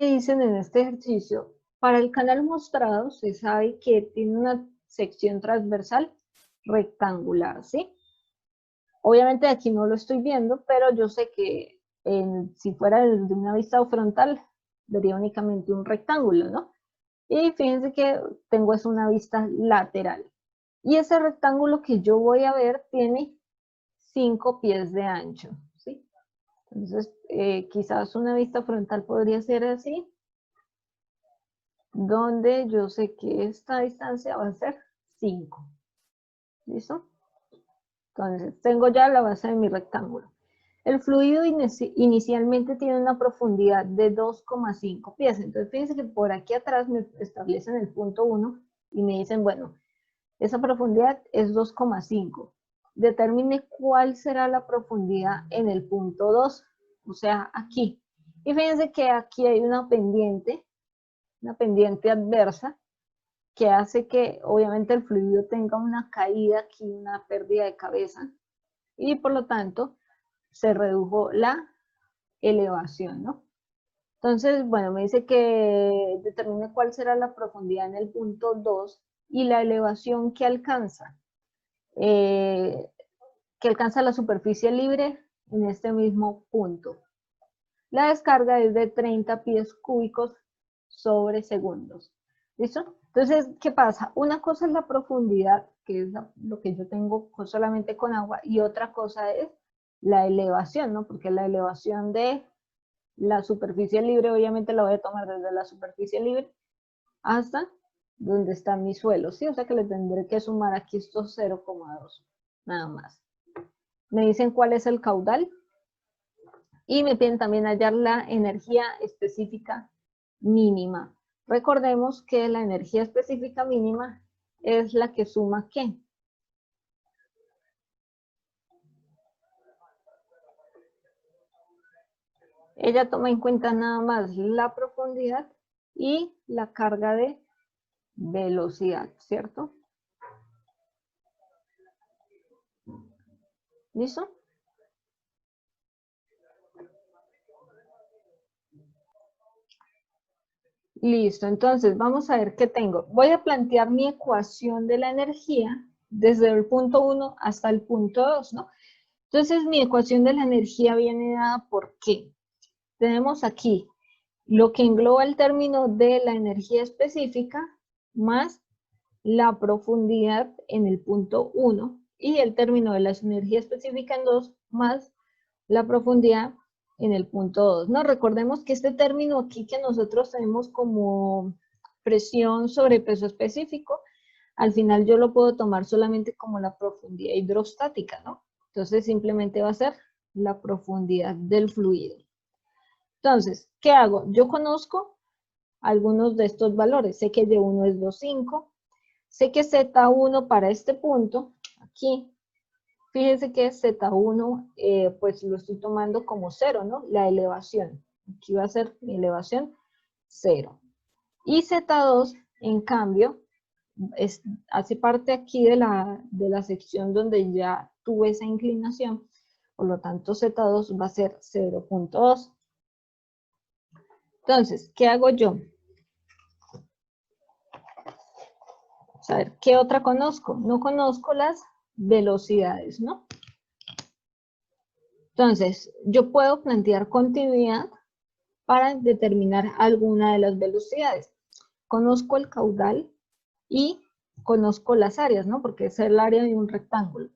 dicen en este ejercicio, para el canal mostrado se sabe que tiene una sección transversal rectangular, ¿sí? Obviamente aquí no lo estoy viendo, pero yo sé que si fuera desde una vista frontal, vería únicamente un rectángulo, ¿no? Y fíjense que tengo es una vista lateral. Y ese rectángulo que yo voy a ver tiene 5 pies de ancho, ¿sí? Entonces, quizás una vista frontal podría ser así, donde yo sé que esta distancia va a ser 5. ¿Listo? Entonces, tengo ya la base de mi rectángulo. El fluido inicialmente tiene una profundidad de 2,5 pies. Entonces, fíjense que por aquí atrás me establecen el punto 1 y me dicen, bueno, esa profundidad es 2,5. Determine cuál será la profundidad en el punto 2, o sea, aquí. Y fíjense que aquí hay una pendiente adversa, que hace que obviamente el fluido tenga una caída aquí, una pérdida de cabeza, y por lo tanto se redujo la elevación, ¿no? Entonces, bueno, me dice que determine cuál será la profundidad en el punto 2 y la elevación que alcanza la superficie libre en este mismo punto. La descarga es de 30 pies cúbicos sobre segundos. ¿Listo? Entonces, ¿qué pasa? Una cosa es la profundidad, que es lo que yo tengo solamente con agua, y otra cosa es la elevación, ¿no? Porque la elevación de la superficie libre, obviamente la voy a tomar desde la superficie libre hasta donde está mi suelo, ¿sí? O sea que le tendré que sumar aquí estos 0,2, nada más. Me dicen cuál es el caudal y me piden también hallar la energía específica mínima. Recordemos que la energía específica mínima es la que suma ¿qué? Ella toma en cuenta nada más la profundidad y la carga de velocidad, ¿cierto? ¿Listo? Listo, entonces vamos a ver qué tengo. Voy a plantear mi ecuación de la energía desde el punto 1 hasta el punto 2, ¿no? Entonces mi ecuación de la energía viene dada por ¿qué? Tenemos aquí lo que engloba el término de la energía específica más la profundidad en el punto 1 y el término de la energía específica en 2 más la profundidad en el punto 2. No, recordemos que este término aquí que nosotros tenemos como presión sobre peso específico, al final yo lo puedo tomar solamente como la profundidad hidrostática, ¿no? Entonces simplemente va a ser la profundidad del fluido. Entonces, ¿qué hago? Yo conozco algunos de estos valores. Sé que Y1 es 2,5. Sé que Z1 para este punto, aquí, fíjense que Z1, pues lo estoy tomando como 0, ¿no? La elevación. Aquí va a ser mi elevación 0. Y Z2, en cambio, hace parte aquí de la sección donde ya tuve esa inclinación. Por lo tanto, Z2 va a ser 0,2. Entonces, ¿qué hago yo? A ver, ¿qué otra conozco? No conozco las velocidades, ¿no? Entonces, yo puedo plantear continuidad para determinar alguna de las velocidades. Conozco el caudal y conozco las áreas, ¿no? Porque es el área de un rectángulo.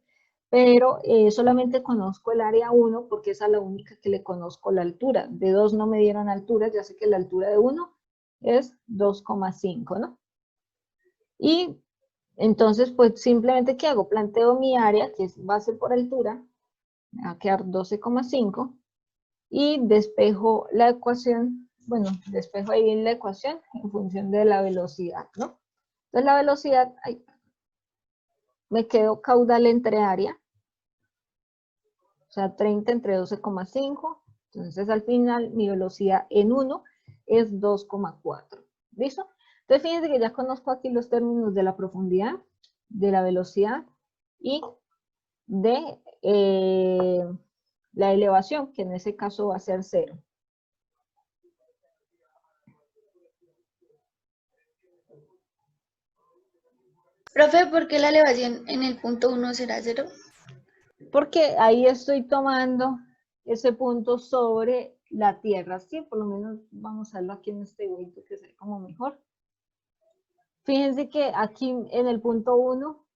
Pero solamente conozco el área 1 porque es a la única que le conozco la altura. De 2 no me dieron alturas, ya sé que la altura de 1 es 2,5, ¿no? Y entonces, pues simplemente, ¿qué hago? Planteo mi área, que es base por altura, me va a quedar 12,5, y despejo la ecuación, bueno, despejo ahí la ecuación en función de la velocidad, ¿no? Entonces la velocidad, me quedo caudal entre área, o sea, 30 entre 12,5, entonces al final mi velocidad en 1 es 2,4, ¿listo? Entonces fíjense que ya conozco aquí los términos de la profundidad, de la velocidad y de la elevación, que en ese caso va a ser 0. Profe, ¿por qué la elevación en el punto 1 será 0? Porque ahí estoy tomando ese punto sobre la Tierra, ¿sí? Por lo menos vamos a verlo aquí en este dibujito que se ve como mejor. Fíjense que aquí en el punto 1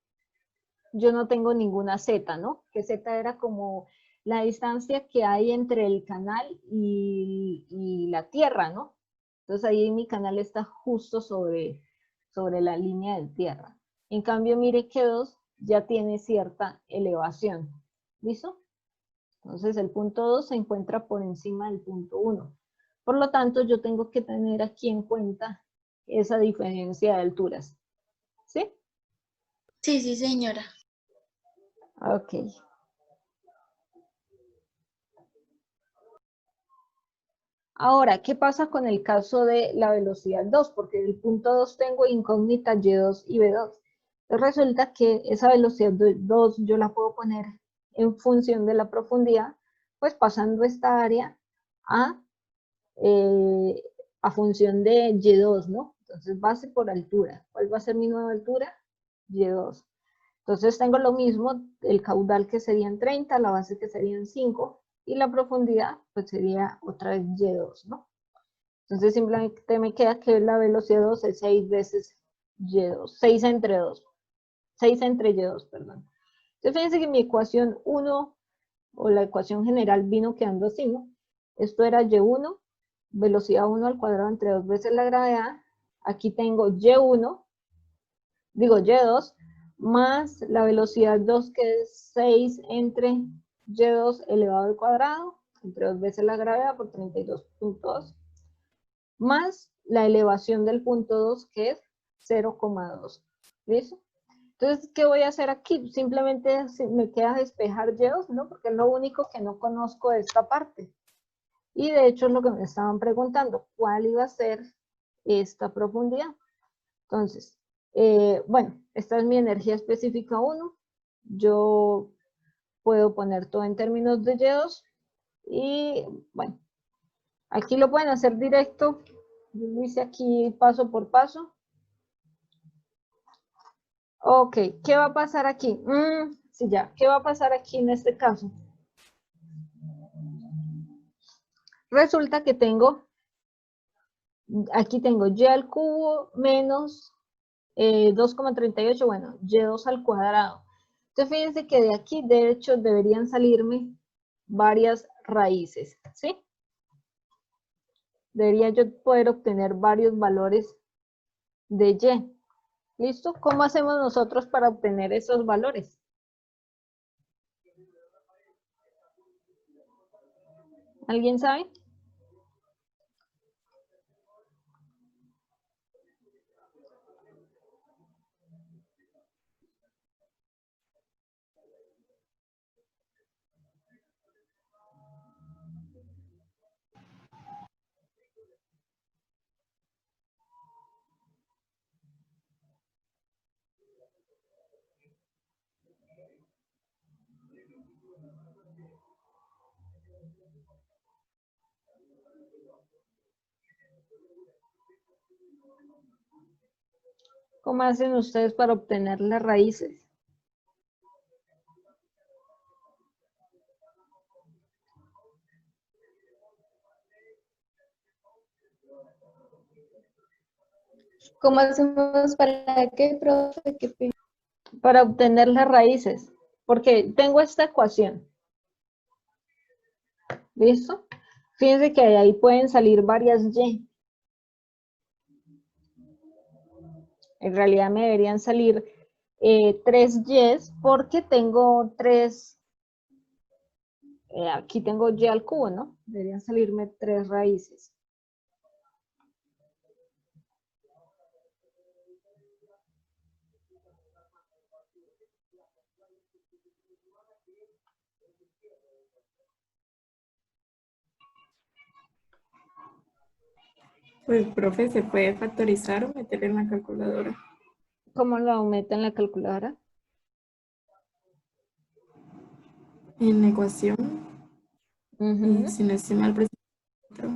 yo no tengo ninguna Z, ¿no? Que Z era como la distancia que hay entre el canal y la Tierra, ¿no? Entonces ahí mi canal está justo sobre la línea de tierra. En cambio, mire que 2 ya tiene cierta elevación. ¿Listo? Entonces el punto 2 se encuentra por encima del punto 1. Por lo tanto, yo tengo que tener aquí en cuenta esa diferencia de alturas. ¿Sí? Sí, sí, señora. Ok. Ahora, ¿qué pasa con el caso de la velocidad 2? Porque del punto 2 tengo incógnita Y2 y B2. Entonces resulta que esa velocidad 2 yo la puedo poner en función de la profundidad, pues pasando esta área a, a función de Y2, ¿no? Entonces base por altura. ¿Cuál va a ser mi nueva altura? Y2. Entonces tengo lo mismo, el caudal que serían 30, la base que serían 5, y la profundidad pues sería otra vez Y2, ¿no? Entonces simplemente me queda que la velocidad 2 es 6 veces Y2, 6 entre 2, 6 entre Y2, perdón. Entonces fíjense que mi ecuación 1, o la ecuación general vino quedando así, ¿no? Esto era Y1, velocidad 1 al cuadrado entre 2 veces la gravedad. Aquí tengo Y1, digo Y2, más la velocidad 2 que es 6 entre Y2 elevado al cuadrado, entre 2 veces la gravedad por 32.2, más la elevación del punto 2 que es 0,2. ¿Listo? Entonces, ¿qué voy a hacer aquí? Simplemente me queda despejar Y2, ¿no? Porque es lo único que no conozco de esta parte. Y de hecho es lo que me estaban preguntando, ¿cuál iba a ser esta profundidad? Entonces, bueno, esta es mi energía específica 1. Yo puedo poner todo en términos de Y2. Y bueno, aquí lo pueden hacer directo. Yo lo hice aquí paso por paso. Ok, ¿qué va a pasar aquí? Sí, ya, ¿qué va a pasar aquí en este caso? Resulta que aquí tengo y al cubo menos 2,38, bueno, y2 al cuadrado. Entonces fíjense que de aquí, de hecho, deberían salirme varias raíces, ¿sí? Debería yo poder obtener varios valores de y. ¿Listo? ¿Cómo hacemos nosotros para obtener esos valores? ¿Alguien sabe? ¿Cómo hacen ustedes para obtener las raíces? ¿Cómo hacemos para qué, profe? Para obtener las raíces, porque tengo esta ecuación. ¿Listo? Fíjense que de ahí pueden salir varias y. En realidad me deberían salir 3 y porque tengo 3, aquí tengo y al cubo, ¿no? Deberían salirme 3 raíces. Pues, profe, ¿se puede factorizar o meter en la calculadora? ¿Cómo lo meto en la calculadora? En la ecuación, y Uh-huh. si no estoy mal, presento.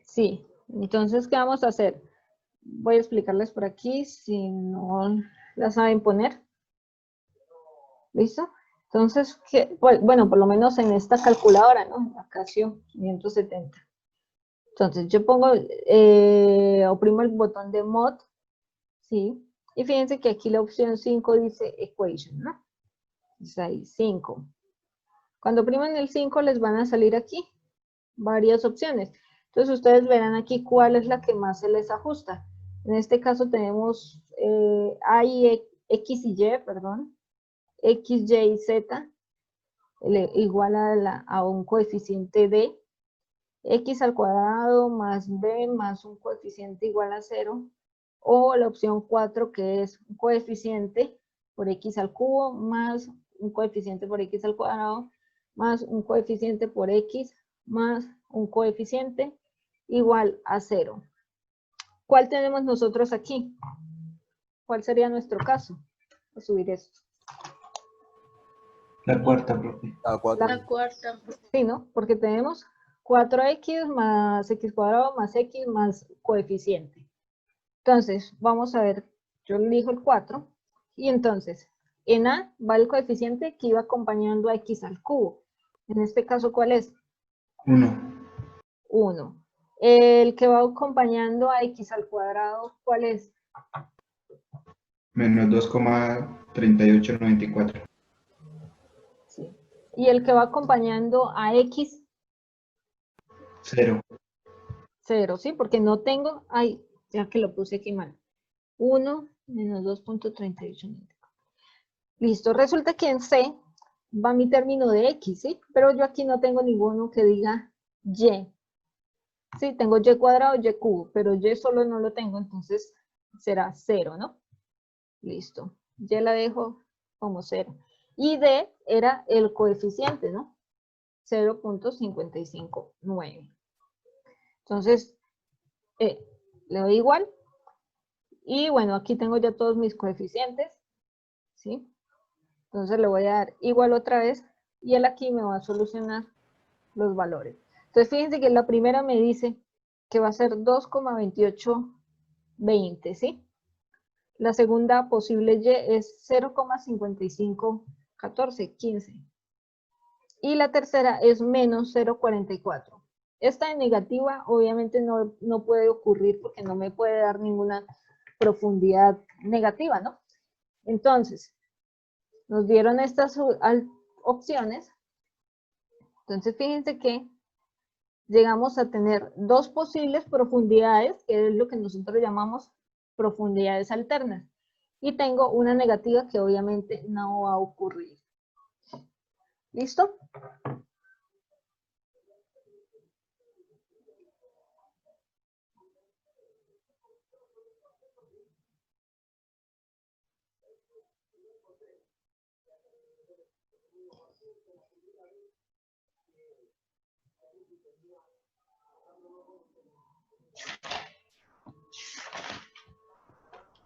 Sí, Entonces, ¿qué vamos a hacer? Voy a explicarles por aquí si no la saben poner. ¿Listo? Entonces, bueno, por lo menos en esta calculadora, ¿no? La Casio 570. Entonces, yo pongo, oprimo el botón de mod, ¿sí? Y fíjense que aquí la opción 5 dice equation, ¿no? Entonces ahí, 5. Cuando opriman el 5 les van a salir aquí varias opciones. Entonces ustedes verán aquí cuál es la que más se les ajusta. En este caso tenemos X y Y, perdón, X, Y y Z igual a un coeficiente de X al cuadrado más B más un coeficiente igual a 0, o la opción 4 que es un coeficiente por X al cubo más un coeficiente por X al cuadrado más un coeficiente por X más un coeficiente igual a 0. ¿Cuál tenemos nosotros aquí? ¿Cuál sería nuestro caso? Voy a subir esto. La cuarta, profe. La cuarta. Sí, ¿no? Porque tenemos 4x más x cuadrado más x más coeficiente. Entonces, vamos a ver, yo elijo el 4, y entonces, en A va el coeficiente que iba acompañando a x al cubo. En este caso, ¿cuál es? 1. 1. El que va acompañando a x al cuadrado, ¿cuál es? Menos 2,3894. Sí. Y el que va acompañando a x, 0. 0, ¿sí? Porque no tengo, ay, ya que lo puse aquí mal. 1 menos 2,3894. Listo, resulta que en C va mi término de X, ¿sí? Pero yo aquí no tengo ninguno que diga Y. Sí, tengo Y cuadrado, Y cubo, pero Y solo no lo tengo, entonces será 0, ¿no? Listo. Y la dejo como 0. Y D era el coeficiente, ¿no? 0,559. Entonces, le doy igual. Y bueno, aquí tengo ya todos mis coeficientes, ¿sí? Entonces le voy a dar igual otra vez y él aquí me va a solucionar los valores. Entonces fíjense que la primera me dice que va a ser 2,2820, ¿sí? La segunda posible Y es 0,551415. Y la tercera es menos 0,44. Esta en negativa obviamente no puede ocurrir porque no me puede dar ninguna profundidad negativa, ¿no? Entonces, nos dieron estas opciones. Entonces, fíjense que llegamos a tener dos posibles profundidades, que es lo que nosotros llamamos profundidades alternas. Y tengo una negativa que obviamente no va a ocurrir. ¿Listo?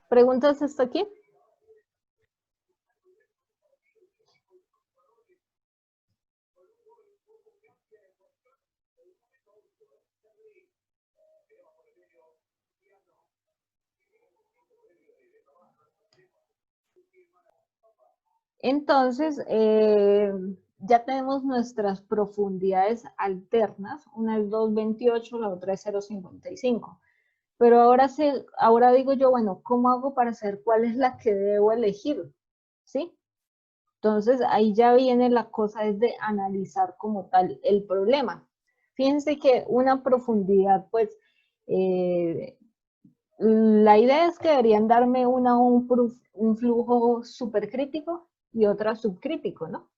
¿Preguntas hasta aquí? Entonces, ya tenemos nuestras profundidades alternas. Una es 2,28, la otra es 0,55. Pero ahora digo yo, bueno, ¿cómo hago para saber cuál es la que debo elegir? ¿Sí? Entonces, ahí ya viene la cosa, es de analizar como tal el problema. Fíjense que una profundidad, pues, la idea es que deberían darme un flujo supercrítico y otra subcrítico, ¿no?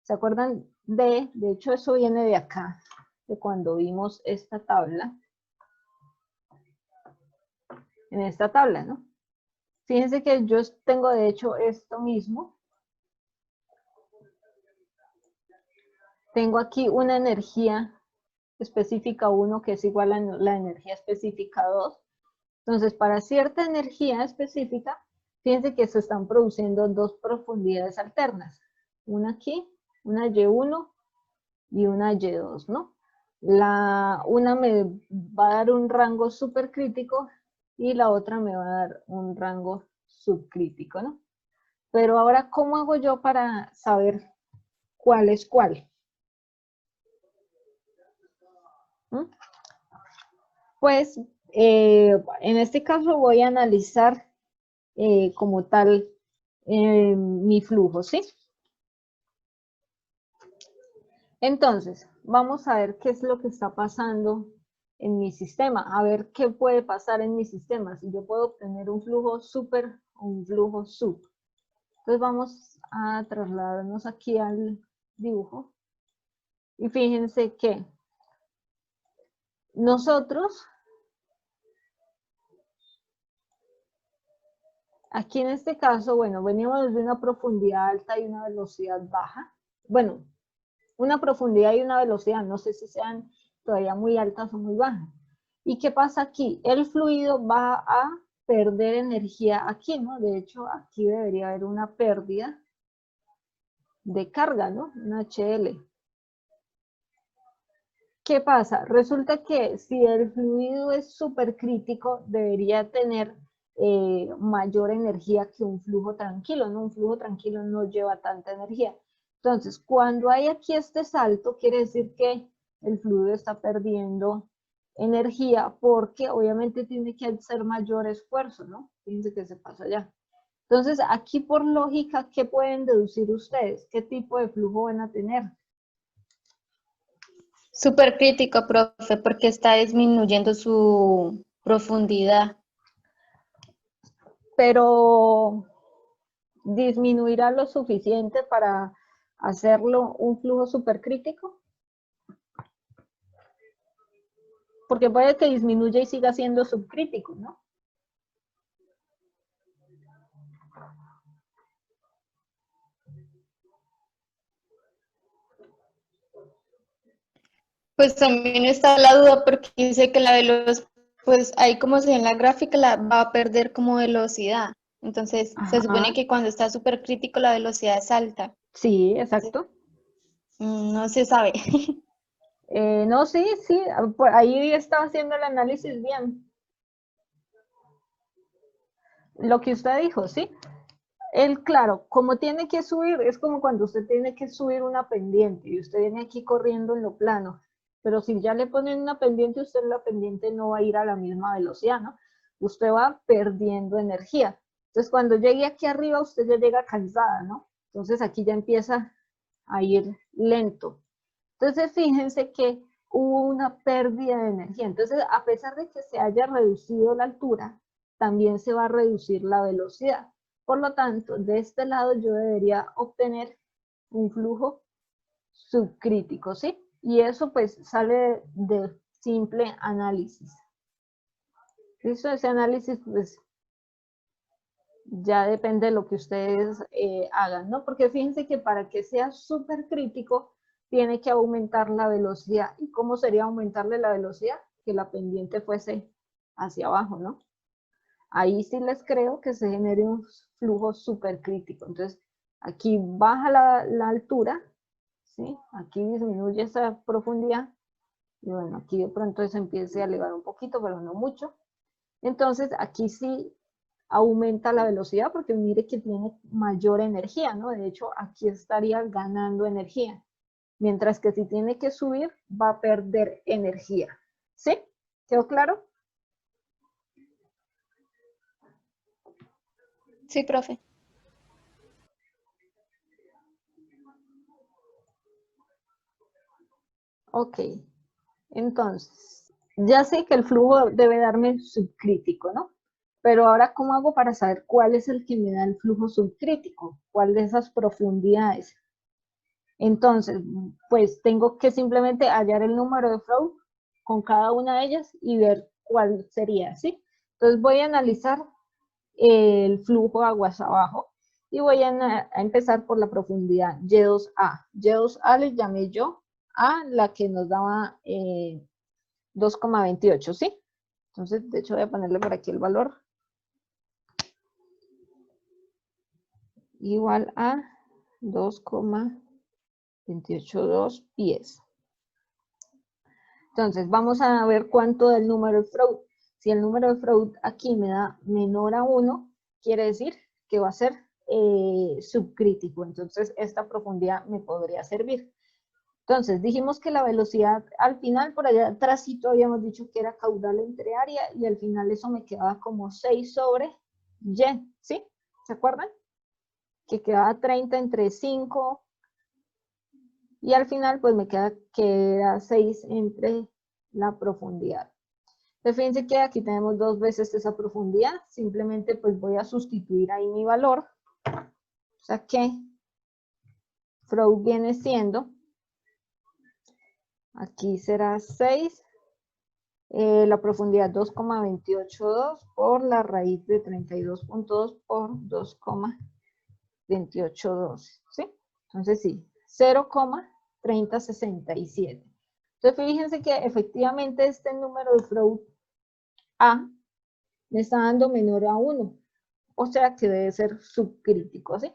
¿Se acuerdan de hecho eso viene de acá, de cuando vimos esta tabla? En esta tabla, ¿no? Fíjense que yo tengo de hecho esto mismo. Tengo aquí una energía específica 1 que es igual a la energía específica 2. Entonces, para cierta energía específica, fíjense que se están produciendo dos profundidades alternas. Una aquí, una Y1 y una Y2, ¿no? Una me va a dar un rango supercrítico y la otra me va a dar un rango subcrítico, ¿no? Pero ahora, ¿cómo hago yo para saber cuál es cuál? ¿Mm? Pues en este caso voy a analizar como tal mi flujo, ¿sí? Entonces, vamos a ver qué es lo que está pasando en mi sistema, a ver qué puede pasar en mi sistema, si yo puedo obtener un flujo super o un flujo sub. Entonces vamos a trasladarnos aquí al dibujo y fíjense que nosotros, aquí en este caso, bueno, venimos desde una profundidad alta y una velocidad baja. Bueno, una profundidad y una velocidad, no sé si sean todavía muy altas o muy bajas. ¿Y qué pasa aquí? El fluido va a perder energía aquí, ¿no? De hecho, aquí debería haber una pérdida de carga, ¿no? Un HL. ¿Qué pasa? Resulta que si el fluido es supercrítico, debería tener mayor energía que un flujo tranquilo, ¿no? Un flujo tranquilo no lleva tanta energía. Entonces, cuando hay aquí este salto, quiere decir que el fluido está perdiendo energía porque obviamente tiene que hacer mayor esfuerzo, ¿no? Fíjense que se pasa allá. Entonces, aquí por lógica, ¿qué pueden deducir ustedes? ¿Qué tipo de flujo van a tener? Súper crítico, profe, porque está disminuyendo su profundidad. Pero disminuirá lo suficiente para hacerlo un flujo supercrítico, porque puede que disminuya y siga siendo subcrítico, ¿no? Pues también está la duda porque dice que la velocidad, pues ahí como se ve en la gráfica, la va a perder como velocidad. Entonces, se Ajá, supone que cuando está súper crítico la velocidad es alta. sí, exacto. No se sabe. No, sí, sí, ahí estaba haciendo el análisis bien. Lo que usted dijo, ¿sí? Él, claro, como tiene que subir, es como cuando usted tiene que subir una pendiente y usted viene aquí corriendo en lo plano, pero si ya le ponen una pendiente, usted en la pendiente no va a ir a la misma velocidad, ¿no? Usted va perdiendo energía. Entonces, cuando llegue aquí arriba, usted ya llega cansada, ¿no? Entonces, aquí ya empieza a ir lento. Entonces, fíjense que hubo una pérdida de energía. Entonces, a pesar de que se haya reducido la altura, también se va a reducir la velocidad. Por lo tanto, de este lado yo debería obtener un flujo subcrítico, ¿sí? Y eso pues sale de simple análisis. ¿Listo? Ese análisis pues ya depende de lo que ustedes hagan, ¿no? Porque fíjense que para que sea súper crítico tiene que aumentar la velocidad. ¿Y cómo sería aumentarle la velocidad? Que la pendiente fuese hacia abajo, ¿no? Ahí sí les creo que se genere un flujo súper crítico. Entonces, aquí baja la altura, ¿sí? Aquí disminuye esa profundidad. Y bueno, aquí de pronto se empiece a elevar un poquito, pero no mucho. Entonces, aquí sí aumenta la velocidad porque mire que tiene mayor energía, ¿no? De hecho, aquí estaría ganando energía. Mientras que si tiene que subir, va a perder energía. ¿Sí? ¿Quedó claro? Sí, profe. Ok. Entonces, ya sé que el flujo debe darme subcrítico, ¿no? Pero ahora, ¿cómo hago para saber cuál es el que me da el flujo subcrítico? ¿Cuál de esas profundidades? Entonces, pues tengo que simplemente hallar el número de flow con cada una de ellas y ver cuál sería, ¿sí? Entonces voy a analizar el flujo aguas abajo y voy a empezar por la profundidad Y2A. Y2A le llamé yo a la que nos daba 2,28, ¿sí? Entonces, de hecho, voy a ponerle por aquí el valor. Igual a 2,282 pies. Entonces, vamos a ver cuánto da el número de Freud. Si el número de Freud aquí me da menor a 1, quiere decir que va a ser subcrítico. Entonces, esta profundidad me podría servir. Entonces, dijimos que la velocidad al final, por allá atrásito habíamos dicho que era caudal entre área, y al final eso me quedaba como 6 sobre y, ¿sí? ¿Se acuerdan? Que quedaba 30 entre 5, y al final pues me queda que era 6 entre la profundidad. Entonces, fíjense que aquí tenemos 2 veces esa profundidad, simplemente pues voy a sustituir ahí mi valor, o sea que Freud viene siendo, aquí será 6, la profundidad 2,282 por la raíz de 32.2 por 2,282, ¿sí? Entonces sí, 0,3067. Entonces fíjense que efectivamente este número de Freud A me está dando menor a 1, o sea que debe ser subcrítico, ¿sí?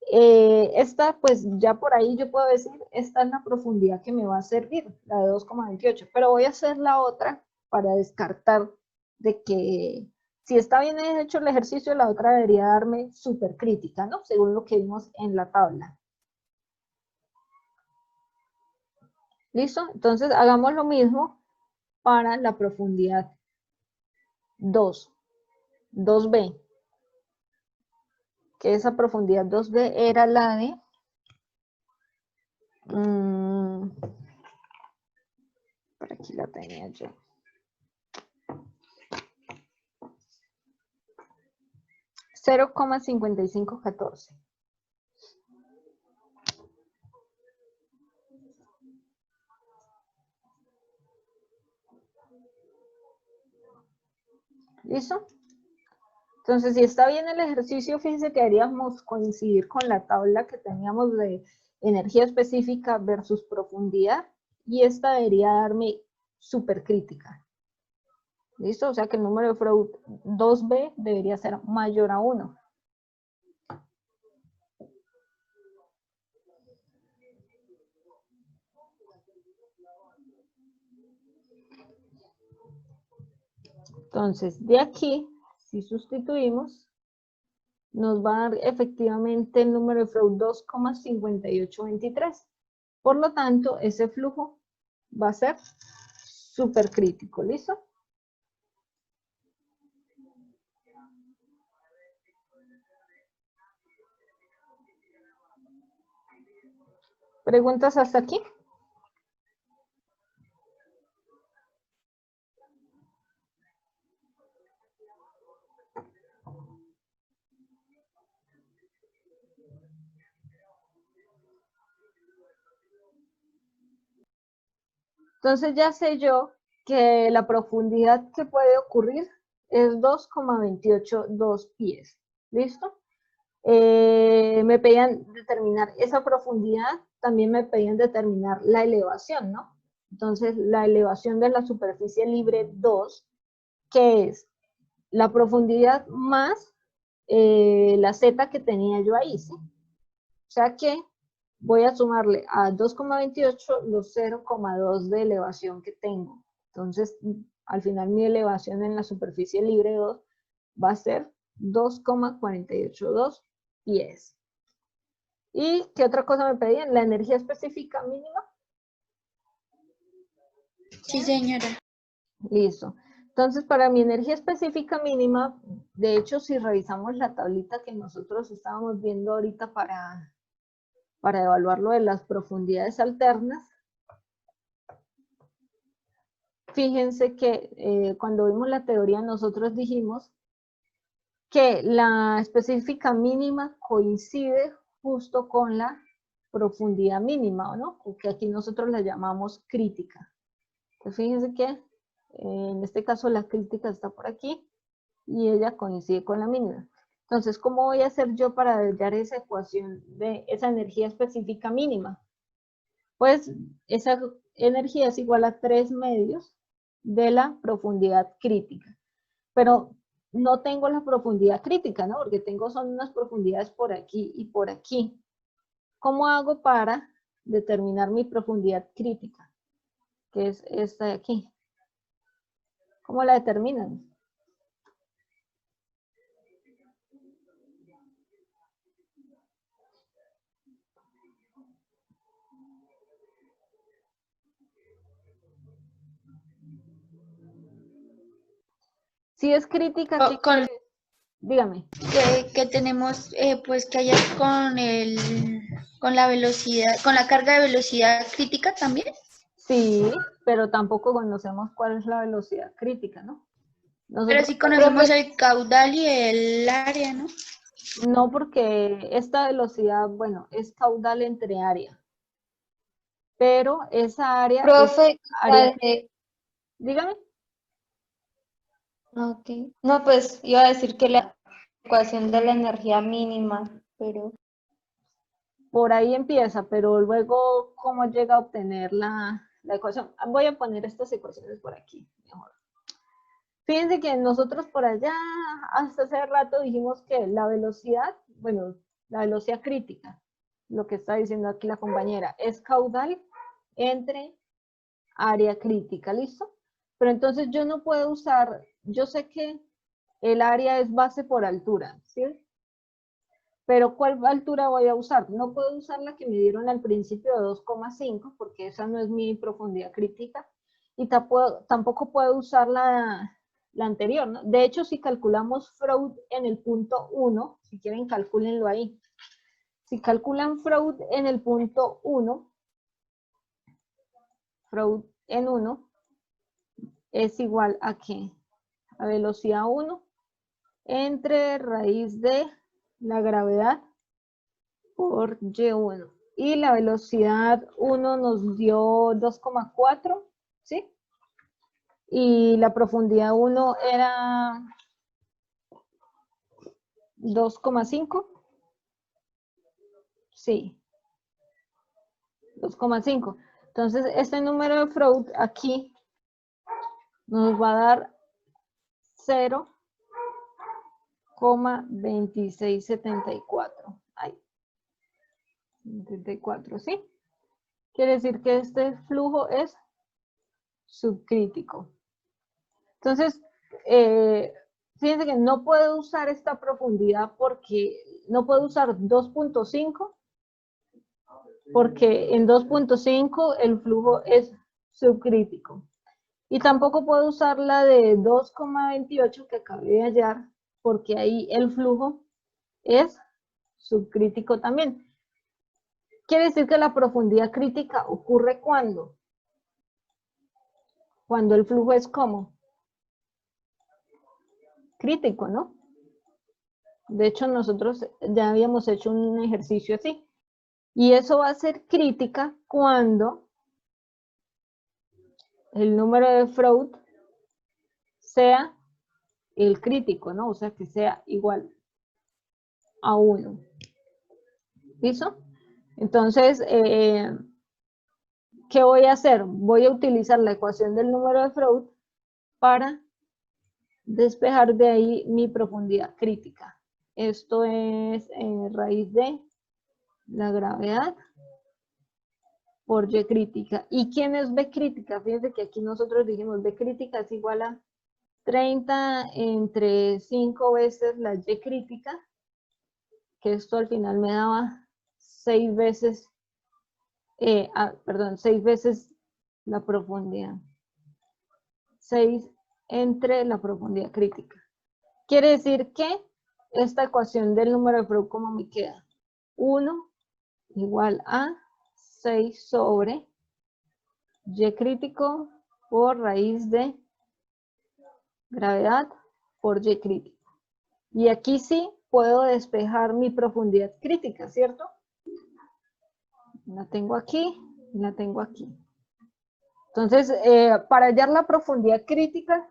Esta, pues ya por ahí yo puedo decir, esta es la profundidad que me va a servir, la de 2,28, pero voy a hacer la otra para descartar de que si está bien hecho el ejercicio, la otra debería darme supercrítica, ¿no? Según lo que vimos en la tabla. ¿Listo? Entonces hagamos lo mismo para la profundidad 2B. Que esa profundidad 2B era la de por aquí la tenía yo. $0,5514. ¿Listo? Entonces, si está bien el ejercicio, fíjense que deberíamos coincidir con la tabla que teníamos de energía específica versus profundidad, y esta debería darme supercrítica. ¿Listo? O sea que el número de Freud 2B debería ser mayor a 1. Entonces, de aquí, si sustituimos, nos va a dar efectivamente el número de Freud 2,5823. Por lo tanto, ese flujo va a ser supercrítico. ¿Listo? ¿Preguntas hasta aquí? Entonces ya sé yo que la profundidad que puede ocurrir es 2,282 pies. ¿Listo? Me pedían determinar esa profundidad, también me pedían determinar la elevación, ¿no? Entonces, la elevación de la superficie libre 2, que es la profundidad más la z que tenía yo ahí, ¿sí? O sea que voy a sumarle a 2,28 los 0,2 de elevación que tengo. Entonces, al final mi elevación en la superficie libre 2 va a ser 2,482 pies. ¿Y qué otra cosa me pedían? ¿La energía específica mínima? Sí, señora. Listo. Entonces, para mi energía específica mínima, de hecho, si revisamos la tablita que nosotros estábamos viendo ahorita para evaluar lo de las profundidades alternas, fíjense que cuando vimos la teoría nosotros dijimos que la específica mínima coincide justo con la profundidad mínima, ¿no? O que aquí nosotros la llamamos crítica. Entonces fíjense que en este caso la crítica está por aquí y ella coincide con la mínima. Entonces, ¿cómo voy a hacer yo para hallar esa ecuación de esa energía específica mínima? Pues esa energía es igual a 3 medios de la profundidad crítica. Pero no tengo la profundidad crítica, ¿no? Porque son unas profundidades por aquí y por aquí. ¿Cómo hago para determinar mi profundidad crítica? que es esta de aquí. ¿Cómo la determinan? Si es crítica, ¿qué quiere? Dígame. Que tenemos pues que haya con la velocidad, con la carga de velocidad crítica también. Sí, pero tampoco conocemos cuál es la velocidad crítica, ¿no? Pero sí conocemos el caudal y el área, ¿no? No, porque esta velocidad, bueno, es caudal entre área. Pero esa área Profe, es área. Dígame. Ok. No, pues iba a decir que la ecuación de la energía mínima, pero... Por ahí empieza, pero luego, ¿cómo llega a obtener la ecuación? Voy a poner estas ecuaciones por aquí, mejor. Fíjense que nosotros por allá, hasta hace rato dijimos que la velocidad, bueno, la velocidad crítica, lo que está diciendo aquí la compañera, es caudal entre área crítica, ¿listo? Pero entonces yo no puedo usar, yo sé que el área es base por altura, ¿sí? Pero ¿cuál altura voy a usar? No puedo usar la que me dieron al principio de 2,5 porque esa no es mi profundidad crítica y tampoco puedo usar la anterior, ¿no? De hecho, si calculamos Freud en el punto 1, si quieren calcúlenlo ahí. Si calculan Freud en el punto 1, Freud en 1 es igual a ¿qué? A velocidad 1 entre raíz de la gravedad por Y1. Y la velocidad 1 nos dio 2,4, ¿sí? Y la profundidad 1 era 2,5. Sí, 2,5. Entonces, este número de Freud aquí nos va a dar 0,2674. Ay, 74, ¿sí? Quiere decir que este flujo es subcrítico. Entonces, fíjense que no puedo usar esta profundidad porque no puedo usar 2,5 porque en 2,5 el flujo es subcrítico. Y tampoco puedo usar la de 2,28 que acabé de hallar porque ahí el flujo es subcrítico también. Quiere decir que la profundidad crítica ocurre cuando el flujo es como crítico, ¿no? De hecho, nosotros ya habíamos hecho un ejercicio así. Y eso va a ser crítica cuando el número de Freud sea el crítico, ¿no? O sea, que sea igual a 1. ¿Listo? Entonces, ¿qué voy a hacer? Voy a utilizar la ecuación del número de Freud para despejar de ahí mi profundidad crítica. Esto es raíz de la gravedad por Y crítica. ¿Y quién es B crítica? Fíjense que aquí nosotros dijimos B crítica es igual a 30 entre 5 veces la Y crítica, que esto al final me daba 6 veces, 6 veces la profundidad. 6 entre la profundidad crítica. Quiere decir que esta ecuación del número de Freud, ¿cómo me queda? 1 igual a 6 sobre Y crítico por raíz de gravedad por Y crítico. Y aquí sí puedo despejar mi profundidad crítica, ¿cierto? La tengo aquí y la tengo aquí. Entonces, para hallar la profundidad crítica,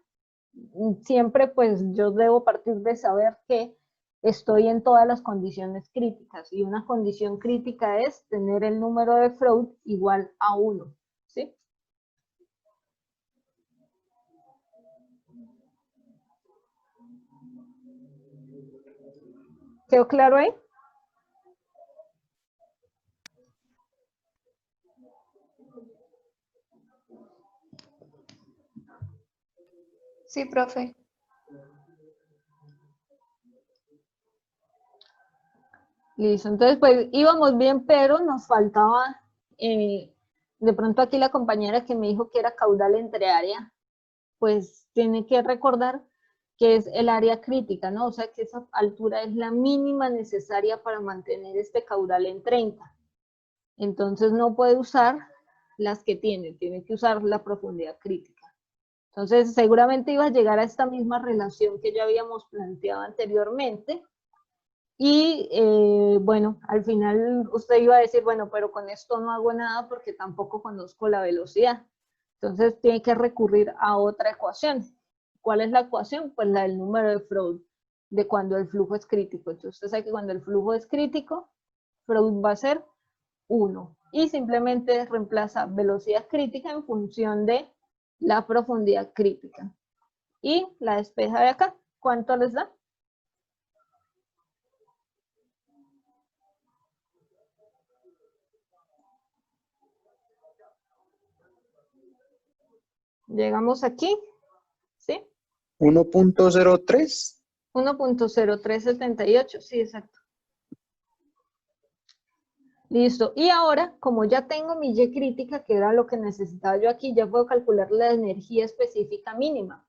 siempre pues yo debo partir de saber que estoy en todas las condiciones críticas. Y una condición crítica es tener el número de Freud igual a 1, ¿sí? ¿Quedó claro ahí? Sí, profe. Listo, entonces pues íbamos bien, pero nos faltaba, de pronto aquí la compañera que me dijo que era caudal entre área, pues tiene que recordar que es el área crítica, ¿no? O sea que esa altura es la mínima necesaria para mantener este caudal en 30. Entonces no puede usar las que tiene que usar la profundidad crítica. Entonces seguramente iba a llegar a esta misma relación que ya habíamos planteado anteriormente. Y bueno, al final usted iba a decir, bueno, pero con esto no hago nada porque tampoco conozco la velocidad. Entonces tiene que recurrir a otra ecuación. ¿Cuál es la ecuación? Pues la del número de Freud, de cuando el flujo es crítico. Entonces usted sabe que cuando el flujo es crítico, Freud va a ser 1. Y simplemente reemplaza velocidad crítica en función de la profundidad crítica. Y la despeja de acá. ¿Cuánto les da? Llegamos aquí, ¿sí? 1.03. 1.0378, sí, exacto. Listo. Y ahora, como ya tengo mi Y crítica, que era lo que necesitaba yo aquí, ya puedo calcular la energía específica mínima.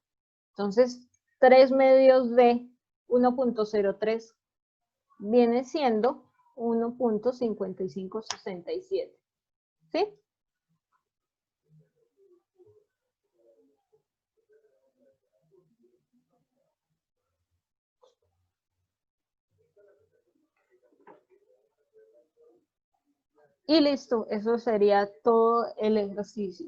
Entonces, 3 medios de 1.03 viene siendo 1.5567. ¿Sí? Y listo, eso sería todo el ejercicio.